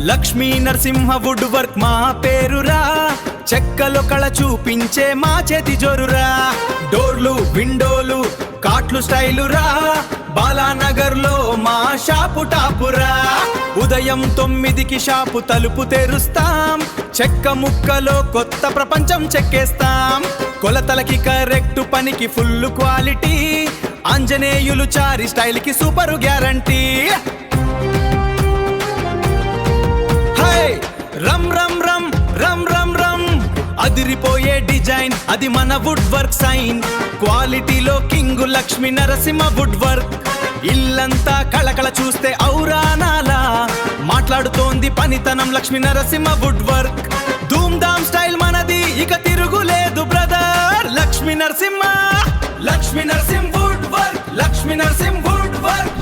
Lakshmi Narasimha wood work మా పేరురా, చెక్కలో కళ చూపించే మా చేతి జోరురా. డోర్లు విండోలు కాట్లు స్టైలురా, బాలానగర్ లో మా షాపు టాపురా. ఉదయం 9కి షాపు తలుపు తెరుస్తాం, చెక్క ముక్కలో కొత్త ప్రపంచం చెక్కేస్తాం. కొలతలకి కరెక్ట్, పనికి ఫుల్ క్వాలిటీ, ఆంజనేయులు చారి స్టైల్ కి సూపరు గ్యారంటీ. రమ్ రమ్ రమ్ రమ్ రమ్ రమ్ అదిరిపోయే డిజైన్, అది మన వుడ్ వర్క్ సైన్. క్వాలిటీలో king Lakshmi Narasimha wood work. ఇల్లంతా కళకళ చూస్తే ఔరానాలా, మాట్లాడుతోంది పనితనం లక్ష్మీ నరసింహ వుడ్ వర్క్. ధూమ్ ధామ్ స్టైల్ మనది, ఇక తిరుగులేదు brother. Lakshmi Narasimha wood work, Lakshmi Narasimha wood work.